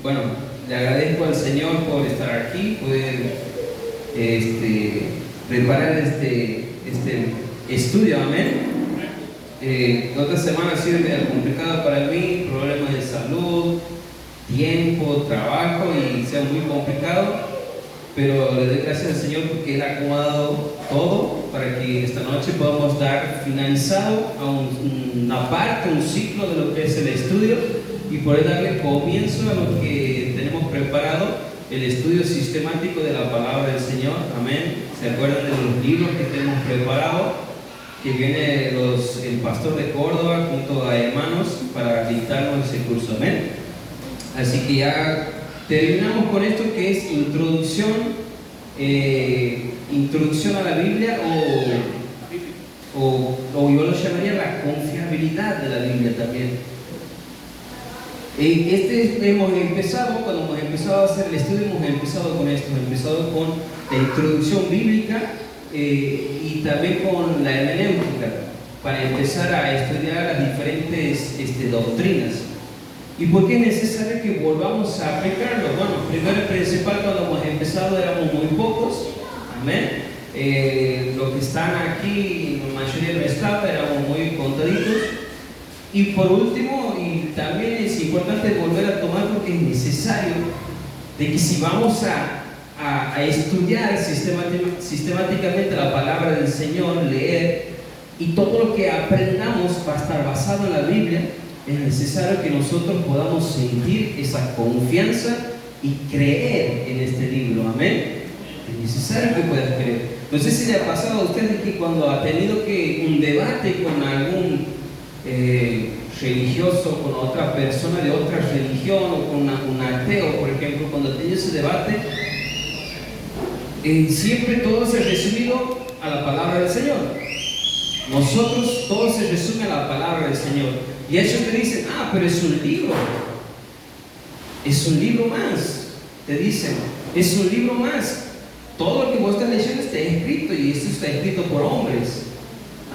Bueno, le agradezco al Señor por estar aquí, poder preparar este estudio, amén. La otra semana ha sido medio complicada para mí, problemas de salud, tiempo, trabajo, y sea muy complicado, pero le doy gracias al Señor porque Él ha acomodado todo para que esta noche podamos dar finalizado a una parte, un ciclo de lo que es el estudio, y poder darle comienzo a lo que tenemos preparado, el estudio sistemático de la palabra del Señor, amén. ¿Se acuerdan de los libros que tenemos preparados? Que viene el pastor de Córdoba junto a hermanos para dictarnos ese curso, amén. Así que ya terminamos con esto que es introducción a la Biblia, o yo lo llamaría la confiabilidad de la Biblia también. Cuando hemos empezado a hacer el estudio, hemos empezado con esto, hemos empezado con la introducción bíblica y también con la hermenéutica, para empezar a estudiar las diferentes doctrinas. ¿Y por qué es necesario que volvamos a aplicarlo? Bueno, primero y principal, cuando hemos empezado éramos muy pocos, amén. Los que están aquí, la mayoría no estaba, éramos muy contaditos. Y por último, y también es importante volver a tomar, porque es necesario de que si vamos a estudiar sistemáticamente la palabra del Señor, leer, y todo lo que aprendamos va a estar basado en la Biblia, es necesario que nosotros podamos sentir esa confianza y creer en este libro, amén. Es necesario que puedas creer. No sé si le ha pasado a ustedes que cuando ha tenido un debate con algún religioso, con otra persona de otra religión, o con un ateo, por ejemplo, cuando ha tenido ese debate, siempre todo se ha resumido a la palabra del Señor. Nosotros todo se resume a la palabra del Señor, y ellos te dicen: ah, pero es un libro más, te dicen, es un libro más, todo lo que vos estás leyendo está escrito, y esto está escrito por hombres,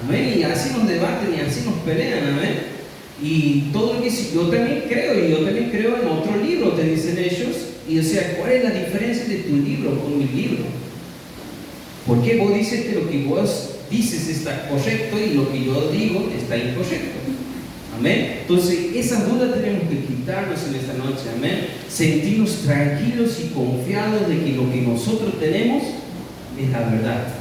amén. Y así nos debaten y así nos pelean, amén. Y todo lo que yo también creo, y yo también creo en otro libro, te dicen ellos. Y o sea, ¿cuál es la diferencia de tu libro con mi libro? ¿Por qué vos dices que lo que vos dices está correcto y lo que yo digo está incorrecto? Amén. Entonces, esas dudas tenemos que quitarnos en esta noche, amén. Sentirnos tranquilos y confiados de que lo que nosotros tenemos es la verdad.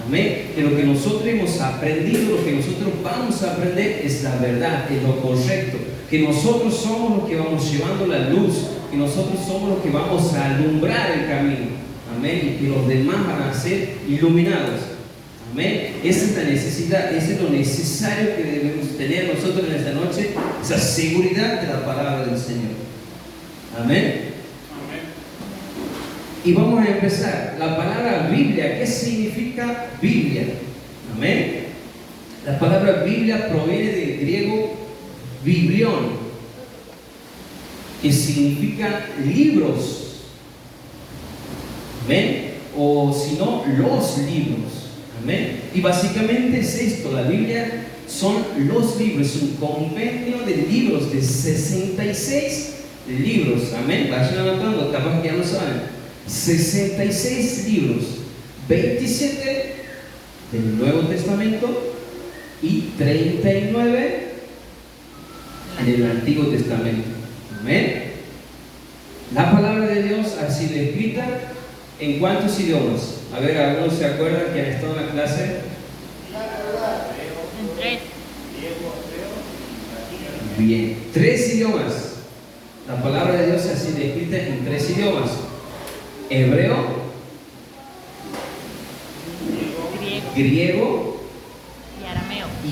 Amén. Que lo que nosotros hemos aprendido, lo que nosotros vamos a aprender es la verdad, es lo correcto. Que nosotros somos los que vamos llevando la luz, que nosotros somos los que vamos a alumbrar el camino. Amén. Y que los demás van a ser iluminados. Amén. Esa es la necesidad, eso es lo necesario que debemos tener nosotros en esta noche, esa seguridad de la palabra del Señor. Amén. Y vamos a empezar. La palabra Biblia, ¿qué significa Biblia? Amén. La palabra Biblia proviene del griego biblión, que significa libros. Amén. O si no, los libros. Amén. Y básicamente es esto: la Biblia son los libros, un compendio de libros, de 66 libros. Amén. Vayan anotando, capaz que ya no saben. 66 libros, 27 del Nuevo Testamento y 39 en el Antiguo Testamento. Amén. La palabra de Dios ha sido escrita ¿en cuántos idiomas? A ver, ¿algunos se acuerdan que han estado en la clase? En 3. Bien, 3 idiomas. La palabra de Dios ha sido escrita en 3 idiomas: hebreo, griego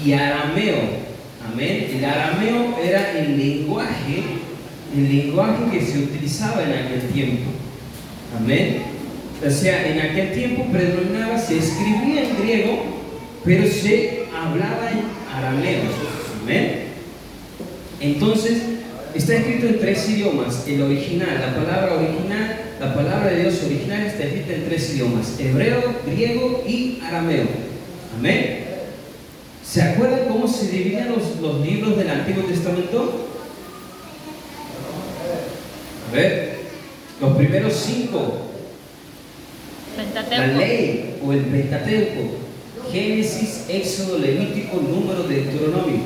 y arameo. Amén. El arameo era el lenguaje que se utilizaba en aquel tiempo. Amén. O sea, en aquel tiempo predominaba, se escribía en griego, pero se hablaba en arameo. Amén. Entonces, está escrito en 3 idiomas. El original, la palabra de Dios original está escrita en 3 idiomas: hebreo, griego y arameo. Amén. ¿Se acuerdan cómo se dividían los libros del Antiguo Testamento? A ver, los primeros 5. La ley o el Pentateuco. Génesis, Éxodo, Levítico, Número, Deuteronomio.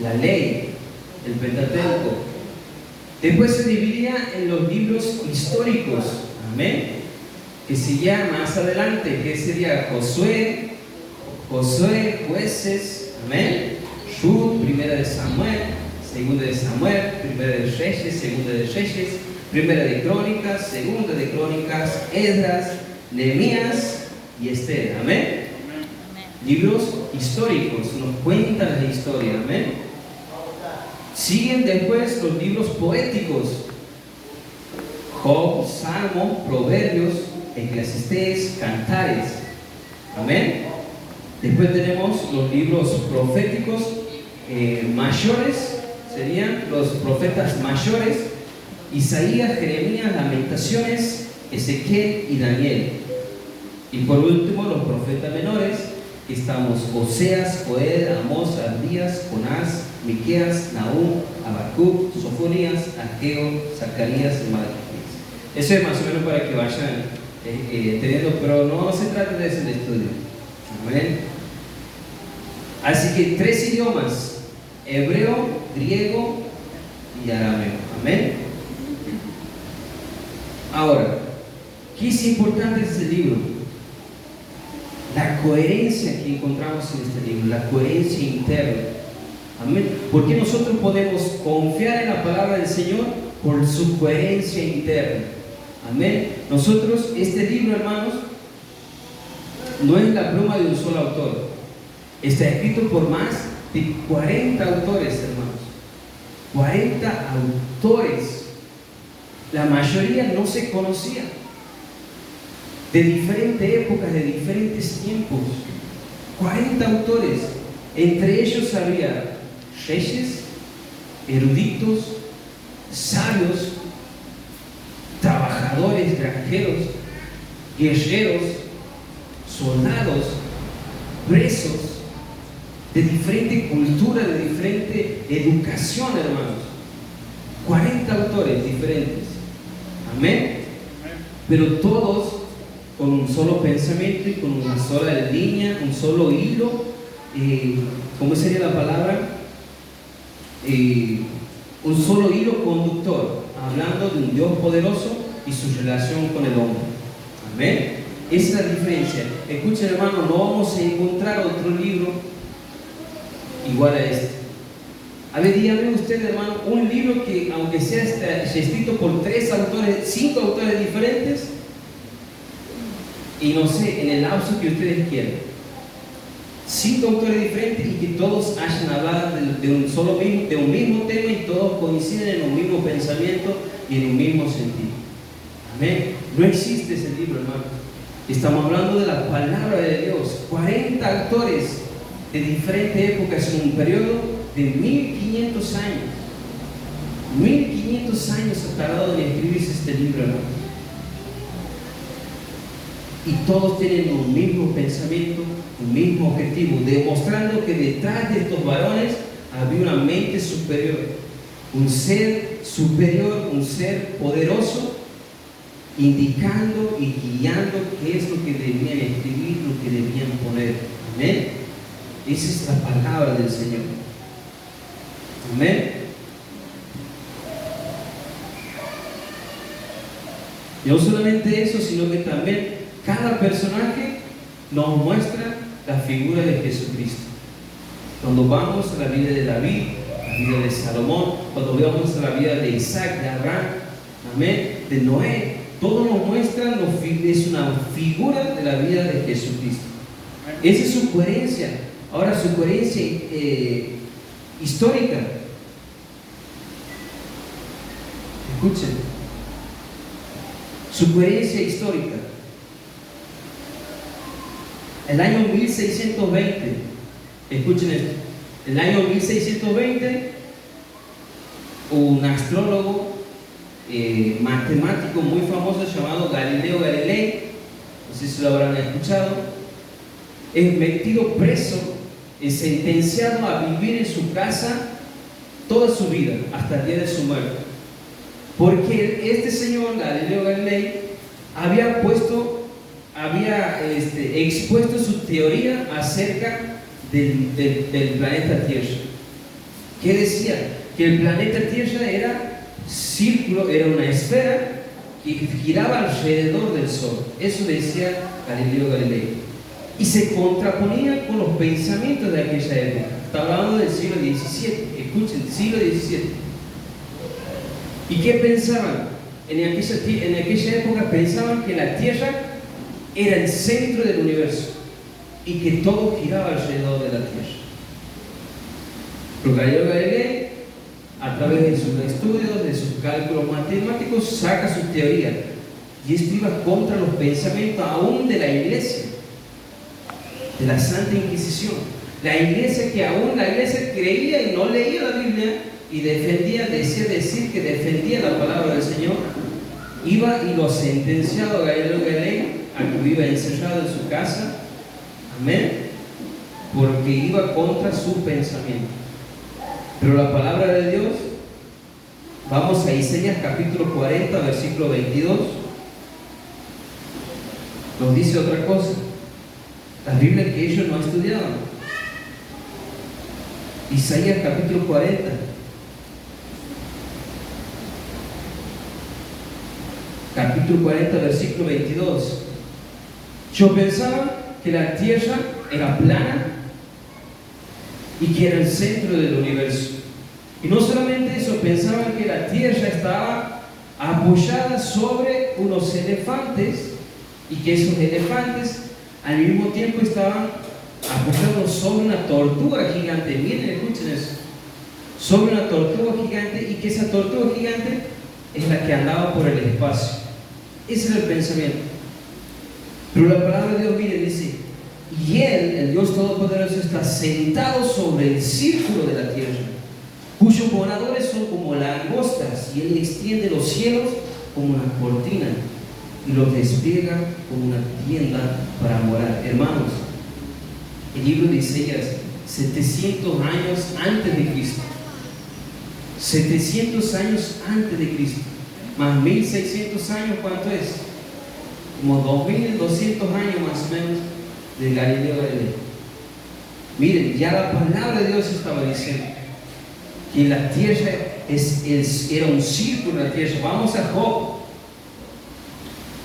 La ley, el Pentateuco. Después se dividía en los libros históricos. Amén. Que seguía más adelante, que sería Josué, Jueces, amén. Ruth, Primera de Samuel, Segunda de Samuel, Primera de Reyes, Segunda de Reyes, Primera de Crónicas, Segunda de Crónicas, Esdras, Nehemías y Esther, amén. Libros históricos, nos cuentan la historia, amén. Siguen después los libros poéticos: Job, Salmos, Proverbios, Eclesiastés, Cantares, amén. Después tenemos los libros proféticos mayores, serían los profetas mayores: Isaías, Jeremías, Lamentaciones, Ezequiel y Daniel. Y por último los profetas menores, que estamos Oseas, Joel, Amós, Abdías, Jonás, Miqueas, Nahum, Habacuc, Sofonías, Ageo, Zacarías y Malaquías. Eso es más o menos para que vayan teniendo, pero no se trata de ese estudio. Amén. Así que 3 idiomas: hebreo, griego y arameo. Amén. Ahora, ¿qué es importante de este libro? La coherencia que encontramos en este libro, la coherencia interna. Amén. Porque nosotros podemos confiar en la palabra del Señor por su coherencia interna. Amén. Nosotros, este libro, hermanos, no es la pluma de un solo autor. Está escrito por más de 40 autores, hermanos. 40 autores. La mayoría no se conocían. De diferentes épocas, de diferentes tiempos. 40 autores. Entre ellos había reyes, eruditos, sabios, trabajadores, granjeros, guerreros, soldados, presos, de diferente cultura, de diferente educación, hermanos. 40 autores diferentes. Amén. Pero todos con un solo pensamiento y con una sola línea, un solo hilo. ¿Cómo sería la palabra? Un solo hilo conductor, hablando de un Dios poderoso y su relación con el hombre. Amén. Esa es la diferencia. Escuchen, hermano, no vamos a encontrar otro libro igual a este. A ver, dígame usted, hermano, un libro que, aunque sea escrito por 3 autores, 5 autores diferentes, y no sé, en el lapso que ustedes quieran, 5 autores diferentes y que todos hayan hablado de un mismo tema y todos coinciden en un mismo pensamiento y en un mismo sentido. Amén. No existe ese libro, hermano. Estamos hablando de la palabra de Dios. 40 autores de diferentes épocas en un periodo de 1500 años. 1500 años ha tardado en escribirse este libro, hermano. Y todos tienen un mismo pensamiento, un mismo objetivo, demostrando que detrás de estos varones había una mente superior, un ser superior, un ser poderoso, indicando y guiando qué es lo que debían escribir, lo que debían poner. Amén. Esa es la palabra del Señor. Amén. Y no solamente eso, sino que también cada personaje nos muestra la figura de Jesucristo. Cuando vamos a la vida de David, la vida de Salomón, cuando vamos a la vida de Isaac, de Abraham, amén, de Noé, todo nos muestra, es una figura de la vida de Jesucristo. Esa es su coherencia. Ahora, su coherencia histórica. Escuchen. Su coherencia histórica. El año 1620, escuchen esto, el año 1620, un astrólogo matemático muy famoso llamado Galileo Galilei, no sé si lo habrán escuchado, es metido preso, es sentenciado a vivir en su casa toda su vida, hasta el día de su muerte. Porque este señor, Galileo Galilei, había expuesto su teoría acerca del planeta Tierra. ¿Qué decía? Que el planeta Tierra era círculo, era una esfera que giraba alrededor del Sol. Eso decía Galileo Galilei. Y se contraponía con los pensamientos de aquella época. Está hablando del siglo XVII. Escuchen, siglo XVII. ¿Y qué pensaban? En aquella época pensaban que la Tierra era el centro del universo y que todo giraba alrededor de la Tierra. Pero Galileo Galilei, a través de sus estudios, de sus cálculos matemáticos, saca su teoría. Y esto iba contra los pensamientos aún de la Iglesia, de la Santa Inquisición. La Iglesia creía y no leía la Biblia y decía que defendía la palabra del Señor. Iba y lo sentenciaba a Galileo Galilei a que viva encerrado en su casa. Amén. Porque iba contra su pensamiento. Pero la palabra de Dios, vamos a Isaías capítulo 40, versículo 22, nos dice otra cosa. La Biblia que ellos no estudiaban. Isaías capítulo 40. Capítulo 40, versículo 22. Yo pensaba que la tierra era plana y que era el centro del universo. Y no solamente eso, pensaban que la tierra estaba apoyada sobre unos elefantes y que esos elefantes al mismo tiempo estaban apoyados sobre una tortuga gigante. Miren, escuchen eso. Sobre una tortuga gigante, y que esa tortuga gigante es la que andaba por el espacio. Ese era el pensamiento. Pero la palabra de Dios, mire, dice: y Él, el Dios Todopoderoso, está sentado sobre el círculo de la tierra, cuyos moradores son como langostas, y Él extiende los cielos como una cortina y los despliega como una tienda para morar. Hermanos, el libro de Isaías, 700 años antes de Cristo. 700 años antes de Cristo. Más 1600 años, ¿cuánto es? Como 2200 años más o menos de Galileo Galilei. Miren, ya la palabra de Dios estaba diciendo que la tierra era un círculo de la tierra. Vamos a Job.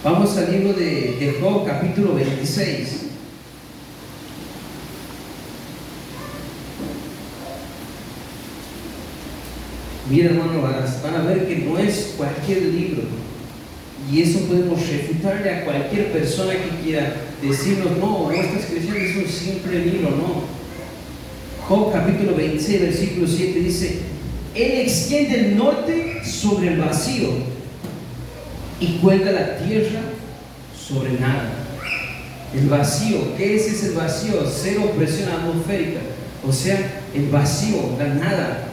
Vamos al libro de Job, capítulo 26. Mira, hermano, van a ver que no es cualquier libro. Y eso podemos refutarle a cualquier persona que quiera decirnos: no, vos estás creyendo es un simple libro. No. Job capítulo 26, versículo 7 dice: Él extiende el norte sobre el vacío y cuelga la tierra sobre nada. El vacío, ¿qué es ese vacío? Cero presión atmosférica. O sea, el vacío, la nada.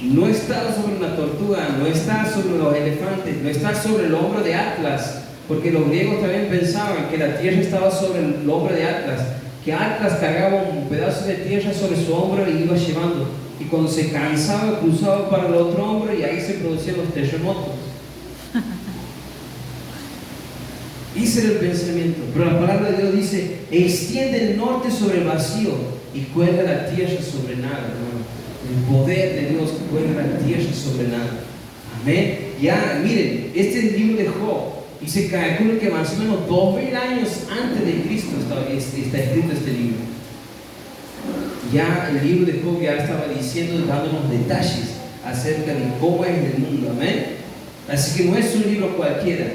No está sobre una tortuga, no está sobre los elefantes, no está sobre el hombro de Atlas, porque los griegos también pensaban que la tierra estaba sobre el hombro de Atlas, que Atlas cargaba un pedazo de tierra sobre su hombro y iba llevando, y cuando se cansaba cruzaba para el otro hombro y ahí se producían los terremotos. Ese era el pensamiento. Pero la palabra de Dios dice: extiende el norte sobre el vacío y cuelga la tierra sobre nada, hermano. El poder de Dios que cuelga la tierra sobre nada. Amén. Ya, miren, este es el libro de Job, y se calcula que más o menos 2000 años antes de Cristo está escrito este libro. Ya el libro de Job ya estaba diciendo, dándonos detalles acerca de cómo es el mundo. Amén. Así que no es un libro cualquiera.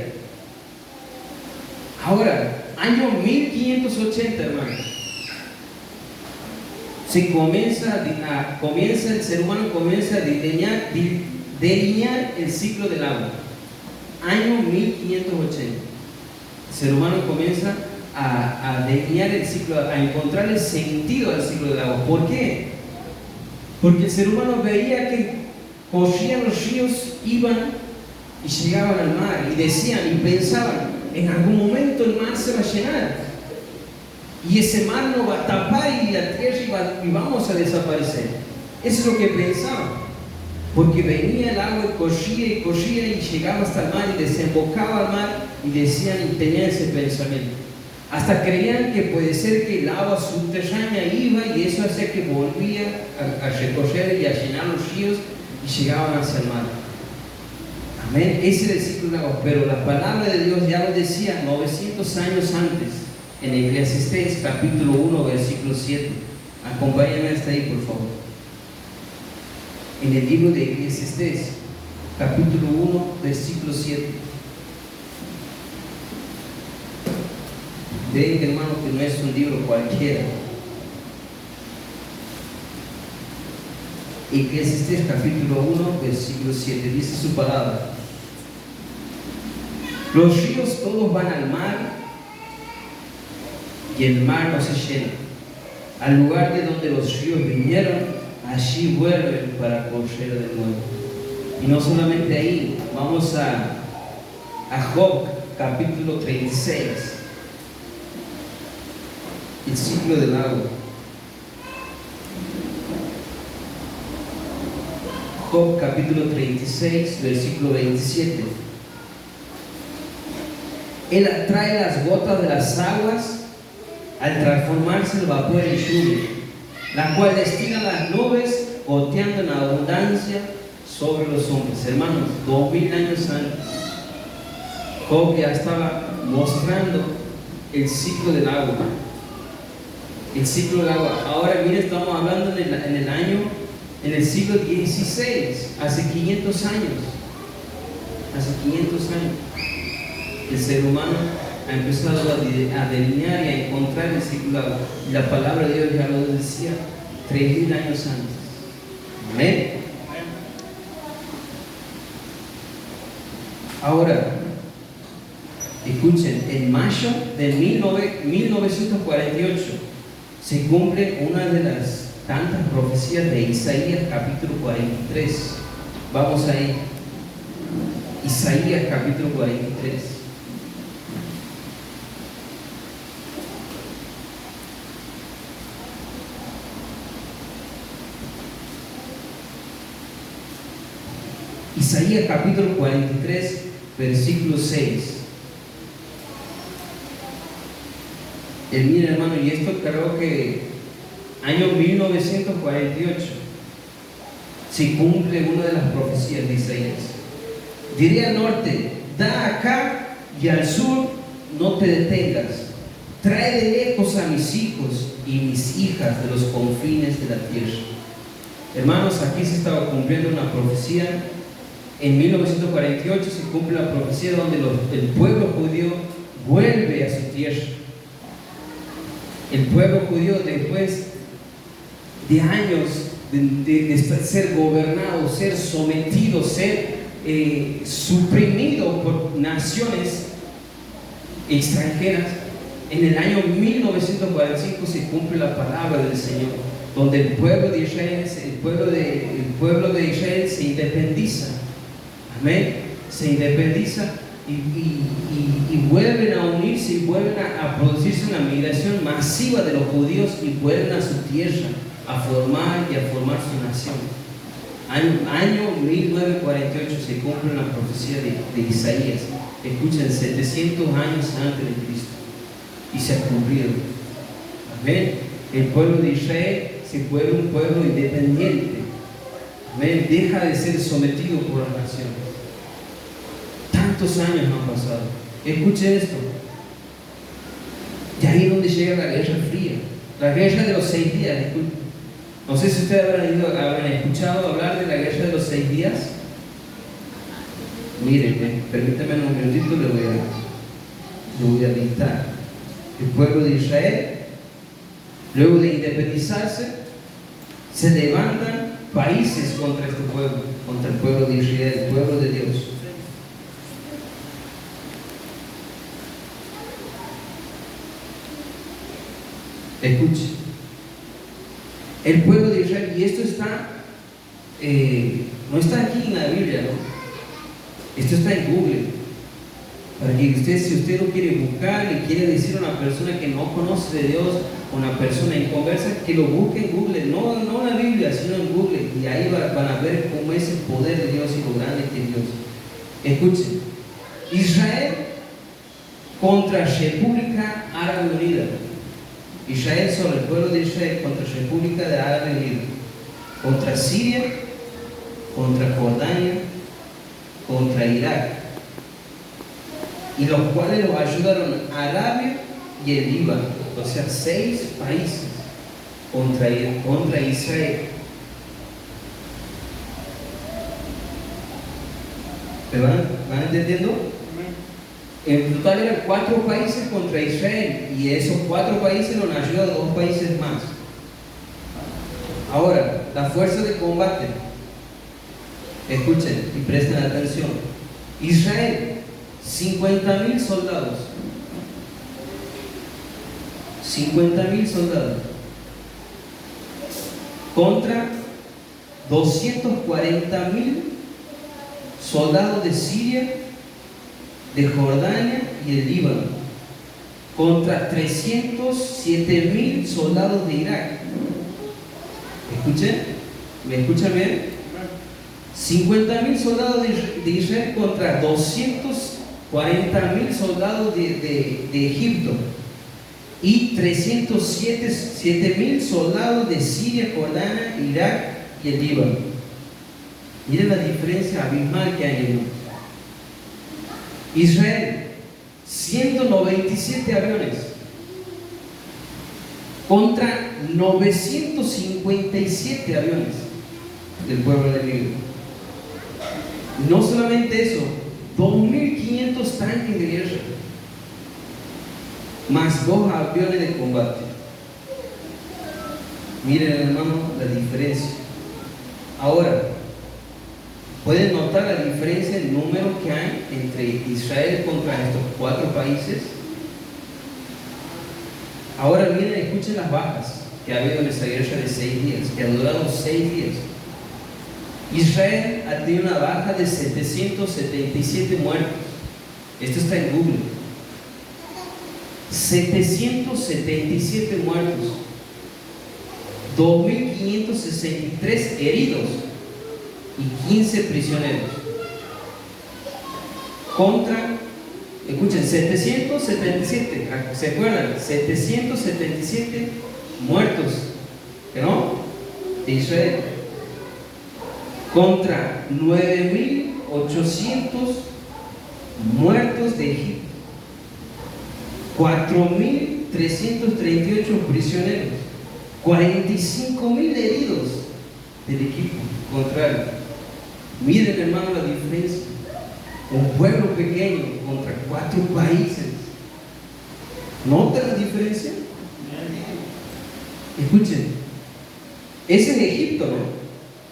Ahora, año 1580, hermanos, el ser humano comienza a delinear el ciclo del agua. Año 1580. El ser humano comienza a delinear el ciclo, a encontrar el sentido al ciclo del agua. ¿Por qué? Porque el ser humano veía que corrían los ríos, iban y llegaban al mar, y decían y pensaban: en algún momento el mar se va a llenar. Y ese mar nos va a tapar y la tierra y vamos a desaparecer. Eso es lo que pensaban. porque venía el agua y corría y llegaba hasta el mar y desembocaba al mar, y decían y tenían ese pensamiento. Hasta creían que puede ser que el agua subterránea iba y eso hacía que volvía a recorrer y a llenar los ríos y llegaban hacia el mar. Amén. Ese era el ciclo del agua. Pero la palabra de Dios ya lo decía 900 años antes en Eclesiastés capítulo 1 versículo 7. Acompáñame hasta ahí, por favor. En el libro de Eclesiastés capítulo 1 versículo 7. Ven, hermano, que no es un libro cualquiera. Eclesiastés capítulo 1 versículo 7 dice su palabra: los ríos todos van al mar y el mar no se llena. Al lugar de donde los ríos vinieron, allí vuelven para correr de nuevo. Y no solamente ahí, vamos a Job capítulo 36, el ciclo del agua. Job capítulo 36 versículo 27. Él atrae las gotas de las aguas al transformarse el vapor en lluvia, la cual destina las nubes goteando en abundancia sobre los hombres. Hermanos, 2000 años antes, Job ya estaba mostrando el ciclo del agua. El ciclo del agua. Ahora, mire, estamos hablando en el siglo XVI, hace 500 años. Hace 500 años. El ser humano ha empezado a delinear y a encontrar el ciclo del agua. Y la palabra de Dios ya lo decía 3000 años antes. Amén. Ahora, escuchen, en mayo de 1948 se cumple una de las tantas profecías de Isaías capítulo 43. Vamos ahí. Isaías capítulo 43. Isaías capítulo 43, versículo 6. Mira, hermano, y esto creo que año 1948 se cumple una de las profecías de Isaías. Diré al norte, da acá, y al sur, no te detengas. Trae de lejos a mis hijos y mis hijas de los confines de la tierra. Hermanos, aquí se estaba cumpliendo una profecía. En 1948 se cumple la profecía donde el pueblo judío vuelve a su tierra. El pueblo judío, después de años de ser gobernado, ser sometido, ser suprimido por naciones extranjeras, en el año 1945 se cumple la palabra del Señor, donde el pueblo de Israel se independiza. Amén. Se independiza y vuelven a unirse y vuelven a producirse una migración masiva de los judíos y vuelven a su tierra a formar su nación. Año 1948 se cumple la profecía de Isaías. Escuchen, 700 años antes de Cristo, y se ha cumplido. Amén. El pueblo de Israel se vuelve un pueblo independiente. Amén. Deja de ser sometido por las naciones. Tantos años han pasado. Escuche esto. Y ahí es donde llega la Guerra Fría, la guerra de los 6 días. Disculpe. No sé si ustedes habrán escuchado hablar de la guerra de los 6 días. Miren, permítanme un minutito, le voy a dictar. El pueblo de Israel, luego de independizarse, se levantan países contra este pueblo, contra el pueblo de Israel, el pueblo de Dios. Escuche, el pueblo de Israel, y esto está, no está aquí en la Biblia, ¿no? Esto está en Google, para que si usted lo quiere buscar y quiere decir a una persona que no conoce de Dios, una persona inconversa, que lo busque en Google, no en la Biblia, sino en Google, y ahí van a ver cómo ese lo grande que es Dios. Escuchen, Israel contra República Árabe Unida. Israel sobre el pueblo de Israel contra República de Árabe Unida. Contra Siria, contra Jordania, contra Irak. Y los cuales los ayudaron Arabia y el Líbano. O sea, 6 países contra Israel. ¿Me van entendiendo? En total eran 4 países contra Israel, y esos 4 países nos ayudan 2 países más. Ahora, la fuerza de combate. Escuchen y presten atención. Israel, 50.000 soldados. 50.000 soldados. Contra 240.000 soldados de Siria, de Jordania y el Líbano, contra 307.000 soldados de Irak. ¿Escuchen? ¿Me escuchan bien? 50.000 soldados de Israel contra 240.000 soldados de Egipto, y 307.000 soldados de Siria, Jordania, Irak y el Líbano. Miren la diferencia abismal que hay en Israel, 197 aviones contra 957 aviones del pueblo enemigo. No solamente eso, 2.500 tanques de guerra, más 2 aviones de combate. Miren, hermano, la diferencia. Ahora, ¿pueden notar la diferencia en número que hay entre Israel contra estos 4 países? Ahora miren, escuchen las bajas que ha habido en esa guerra de 6 días, que ha durado 6 días. Israel ha tenido una baja de 777 muertos. Esto está en Google. 777 muertos. 2.563 heridos y 15 prisioneros. Contra, escuchen, 777, ¿se acuerdan? 777 muertos, ¿no? De Israel. Contra 9.800 muertos de Egipto. 4.338 prisioneros. 45.000 heridos del equipo contrario. Miren, hermano, la diferencia. Un pueblo pequeño contra 4 países. ¿Notan la diferencia? Escuchen, es en Egipto, ¿no?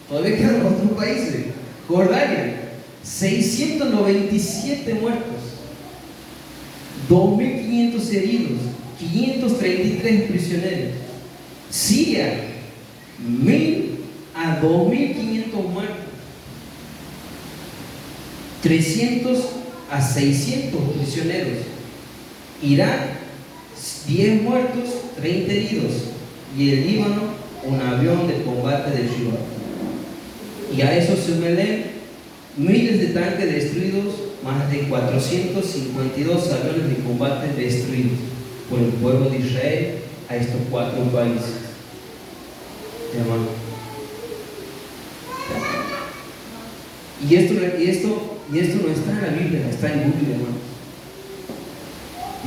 Todavía quedan otros países. Jordania, 697 muertos, 2.500 heridos, 533 prisioneros. Siria, 1.000 a 2.500 muertos, 300 a 600 prisioneros. Irak, 10 muertos, 30 heridos. Y el Líbano, un avión de combate derribado. Y a eso se unen miles de tanques destruidos, más de 452 aviones de combate destruidos por el pueblo de Israel a estos 4 países. Hermano. Y esto no está en la Biblia, está en Google, hermano.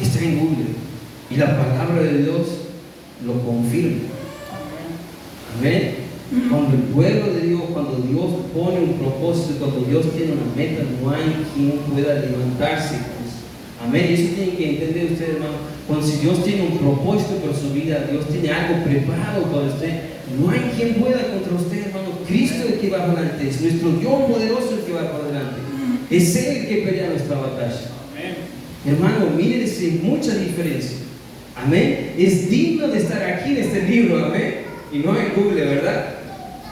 Está en Google. Y la palabra de Dios lo confirma. Amén. Cuando el pueblo de Dios, cuando Dios pone un propósito, cuando Dios tiene una meta, no hay quien pueda levantarse. Amén. Y eso tienen que entender ustedes, hermano. Cuando si Dios tiene un propósito por su vida, Dios tiene algo preparado para usted, no hay quien pueda contra usted, hermano. Cristo es el que va adelante, es nuestro Dios poderoso el que va para adelante. Es Él el que pelea nuestra batalla. Amén. Hermano, miren, es mucha diferencia. Amén. Es digno de estar aquí en este libro, amén. Y no en Google, ¿verdad?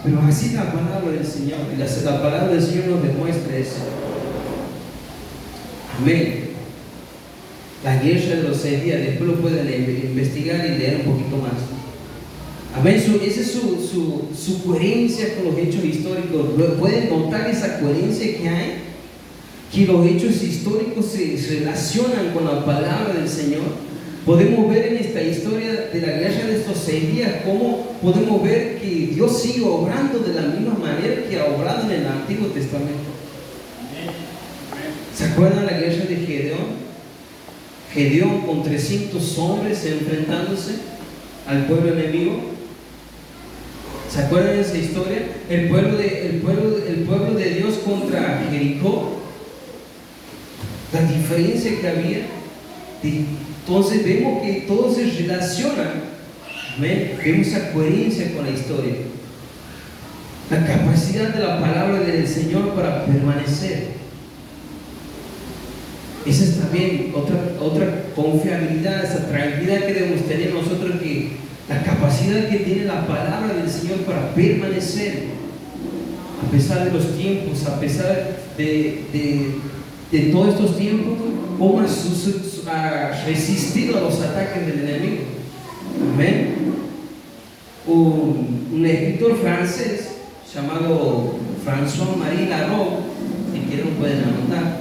Pero así la palabra del Señor, la palabra del Señor nos demuestra eso. Amén. La guerra de los 6 días, después lo pueden investigar y leer un poquito más. Amén. Esa es su coherencia con los hechos históricos. ¿Pueden notar esa coherencia que hay? Que los hechos históricos se relacionan con la palabra del Señor. Podemos ver en esta historia de la guerra de estos 6 días cómo podemos ver que Dios sigue obrando de la misma manera que ha obrado en el Antiguo Testamento. ¿Se acuerdan la guerra de Gedeón? Gedeón con 300 hombres enfrentándose al pueblo enemigo. ¿Se acuerdan de esa historia? El pueblo de Dios contra Jericó. La diferencia que había. Entonces vemos que todo se relaciona. ¿Ven? Vemos esa coherencia con la historia. La capacidad de la palabra del Señor para permanecer. Esa es también otra confiabilidad, esa tranquilidad que debemos tener nosotros, que la capacidad que tiene la palabra del Señor para permanecer a pesar de los tiempos, a pesar de todos estos tiempos, cómo ha resistido a los ataques del enemigo. Amén. Un escritor francés llamado François-Marie Larrot, si quieren lo pueden anotar,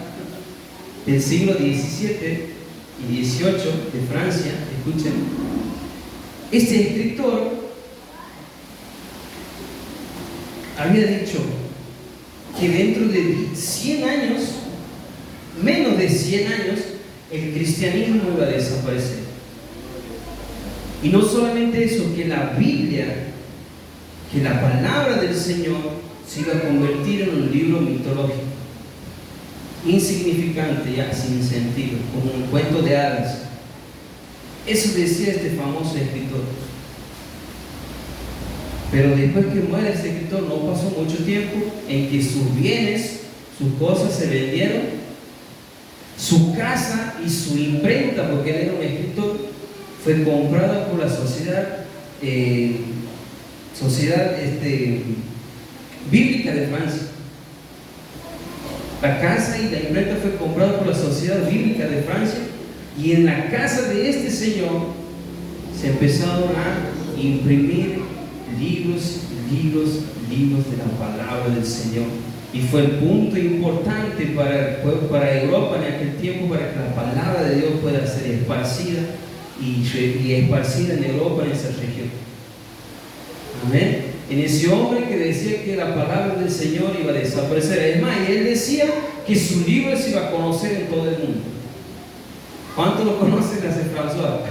del siglo XVII y XVIII de Francia. Escuchen, este escritor había dicho que dentro de 100 años, menos de 100 años, el cristianismo iba a desaparecer. Y no solamente eso, que la Biblia, que la palabra del Señor se iba a convertir en un libro mitológico, insignificante, ya sin sentido, como un cuento de hadas. Eso decía este famoso escritor. Pero después que muere este escritor, no pasó mucho tiempo en que sus bienes, sus cosas se vendieron, su casa y su imprenta, porque él era un escritor, fue comprada por la sociedad bíblica de Francia. La casa y la imprenta fue comprada por la Sociedad Bíblica de Francia, y en la casa de este señor se empezaron a imprimir libros de la palabra del Señor, y fue el punto importante para Europa en aquel tiempo, para que la palabra de Dios pueda ser esparcida y esparcida en Europa, en esa región. Amén. En ese hombre que decía que la palabra del Señor iba a desaparecer. Es más, y él decía que su libro se iba a conocer en todo el mundo. ¿Cuántos lo conocen a ese François?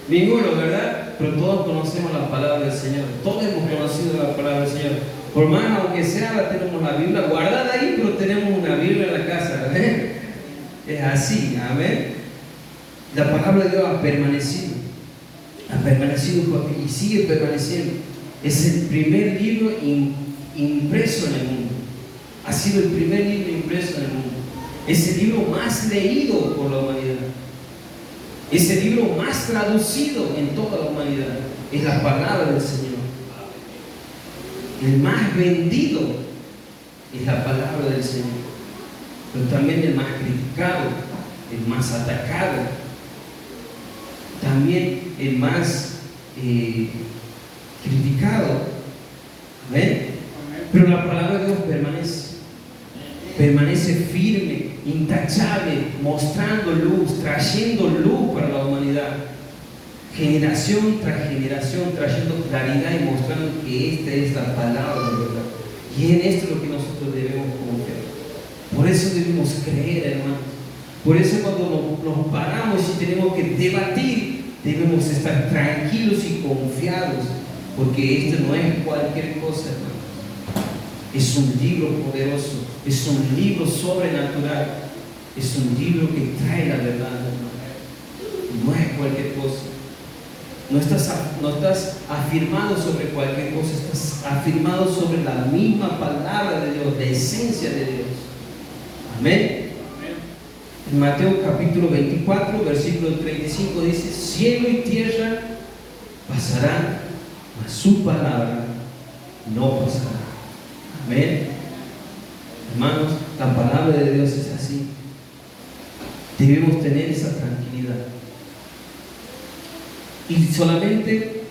Ninguno, ¿verdad? Pero todos conocemos la palabra del Señor. Todos hemos conocido la palabra del Señor. Por más, aunque sea, la tenemos la Biblia guardada ahí, pero tenemos una Biblia en la casa. Es así, amén. La palabra de Dios ha permanecido y sigue permaneciendo. Es el primer libro impreso en el mundo. Ha sido el primer libro impreso en el mundo. Es el libro más leído por la humanidad. Es el libro más traducido en toda la humanidad. Es la palabra del Señor. El más vendido es la palabra del Señor. Pero también el más criticado, el más atacado, también el más criticado. ¿Ven? Pero la palabra de Dios permanece firme, intachable, mostrando luz, trayendo luz para la humanidad, generación tras generación, trayendo claridad y mostrando que esta es la palabra de verdad. Y en esto es lo que nosotros debemos confiar. Por eso debemos creer, hermanos. Por eso cuando nos paramos y tenemos que debatir, debemos estar tranquilos y confiados, porque esto no es cualquier cosa, hermano. Es un libro poderoso, es un libro sobrenatural, es un libro que trae la verdad, hermano. No es cualquier cosa. No estás afirmado sobre cualquier cosa, estás afirmado sobre la misma palabra de Dios, la esencia de Dios. Amén. En Mateo capítulo 24, versículo 35 dice: cielo y tierra pasarán, mas su palabra no pasará. Amén. Hermanos, la palabra de Dios es así. Debemos tener esa tranquilidad. Y solamente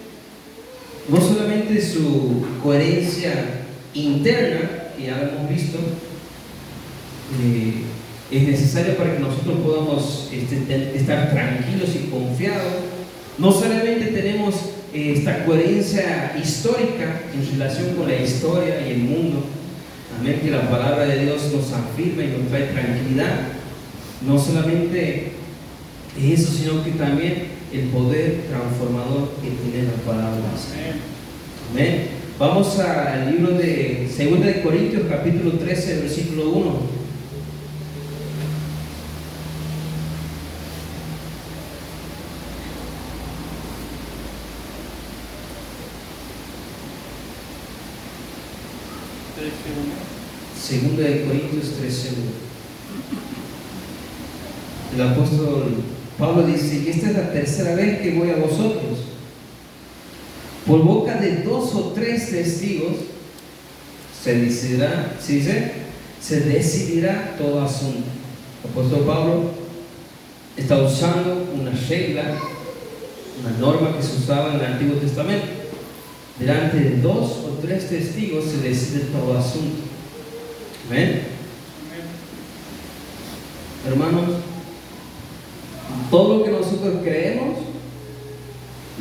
No solamente su coherencia interna, que ya lo hemos visto, es necesaria para que nosotros podamos estar tranquilos y confiados. No solamente tenemos esta coherencia histórica en relación con la historia y el mundo, amén, que la palabra de Dios nos afirma y nos trae tranquilidad. No solamente eso, sino que también el poder transformador que tiene la palabra de Dios. Amén. Vamos al libro de 2 de Corintios, capítulo 13, versículo 1. Segunda de Corintios 13:1. El apóstol Pablo dice que esta es la tercera vez que voy a vosotros. Por boca de 2 o 3 testigos se decidirá todo asunto. El apóstol Pablo está usando una regla, una norma que se usaba en el Antiguo Testamento. Delante de 2 o 3 testigos se decide todo asunto. ¿Amén? Hermanos, todo lo que nosotros creemos,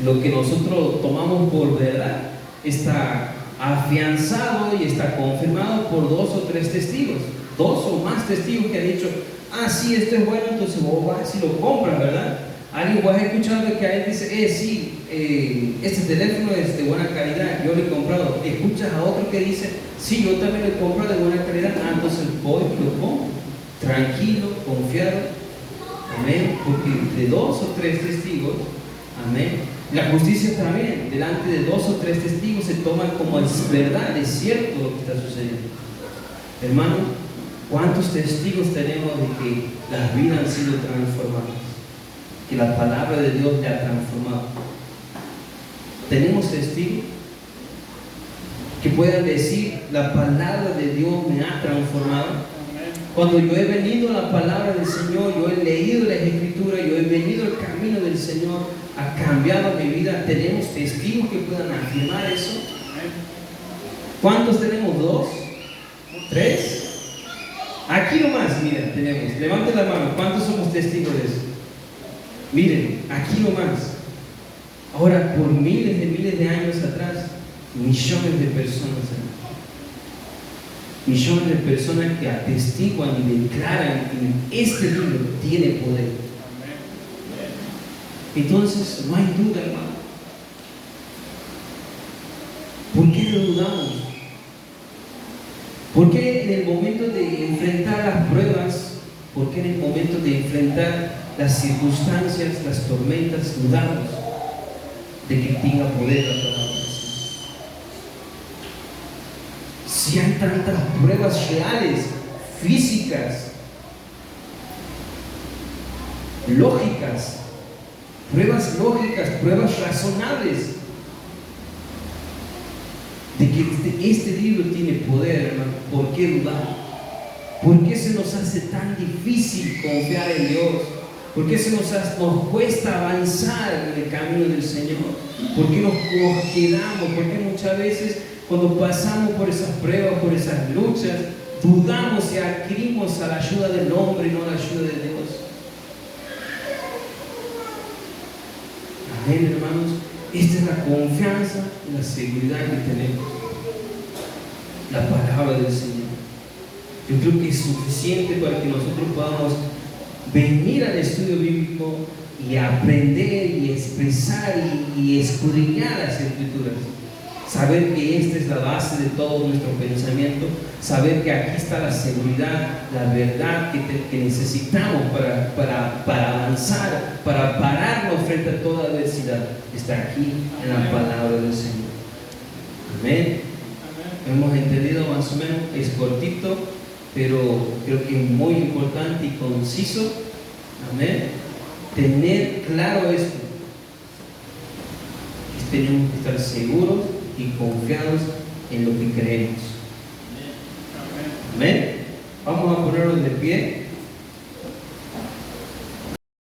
lo que nosotros tomamos por verdad, está afianzado y está confirmado por 2 o 3 testigos, 2 o más testigos que han dicho: ah, sí, esto es bueno, entonces vos vas y lo compras, ¿verdad? Alguien va escuchando que alguien dice: sí, este teléfono es de buena calidad, yo lo he comprado. Escuchas a otro que dice: sí, yo también lo he comprado de buena calidad. Ah, entonces voy y lo compro, tranquilo, confiado. Amén. Porque de 2 o 3 testigos, amén. La justicia también, delante de 2 o 3 testigos se toman como es verdad, es cierto lo que está sucediendo. Hermano, ¿cuántos testigos tenemos de que las vidas han sido transformadas? Que la palabra de Dios le ha transformado. ¿Tenemos testigos que puedan decir: la palabra de Dios me ha transformado? Cuando yo he venido a la palabra del Señor, yo he leído las Escrituras, yo he venido al camino del Señor, ha cambiado mi vida. ¿Tenemos testigos que puedan afirmar eso? ¿Cuántos tenemos? ¿2? ¿3? Aquí nomás, mira, tenemos. Levanten la mano. ¿Cuántos somos testigos de eso? Miren, aquí nomás. Ahora, por miles de años atrás, millones de personas, millones de personas que atestiguan y declaran que este libro tiene poder. Entonces, no hay duda, hermano. ¿Por qué no dudamos? ¿Por qué en el momento de enfrentar las pruebas, por qué en el momento de enfrentar las circunstancias, las tormentas, dudamos de que tenga poder la palabra? Si hay tantas pruebas reales, físicas, lógicas, pruebas razonables de que este libro tiene poder, hermano, ¿por qué dudar? ¿Por qué se nos hace tan difícil confiar en Dios? ¿Por qué nos cuesta avanzar en el camino del Señor? ¿Por qué nos quedamos? ¿Por qué muchas veces cuando pasamos por esas pruebas, por esas luchas, dudamos y adquirimos a la ayuda del hombre y no a la ayuda de Dios? Amén, hermanos. Esta es la confianza y la seguridad que tenemos. La palabra del Señor. Yo creo que es suficiente para que nosotros podamos venir al estudio bíblico y aprender y expresar y escudriñar las Escrituras. Saber que esta es la base de todo nuestro pensamiento, saber que aquí está la seguridad, la verdad que necesitamos para avanzar, para pararnos frente a toda adversidad, está aquí en la palabra del Señor. Amén. Hemos entendido más o menos, es cortito, pero creo que es muy importante y conciso. Amén. Tener claro esto. Tenemos que estar seguros y confiados en lo que creemos. Amén. Vamos a ponernos de pie.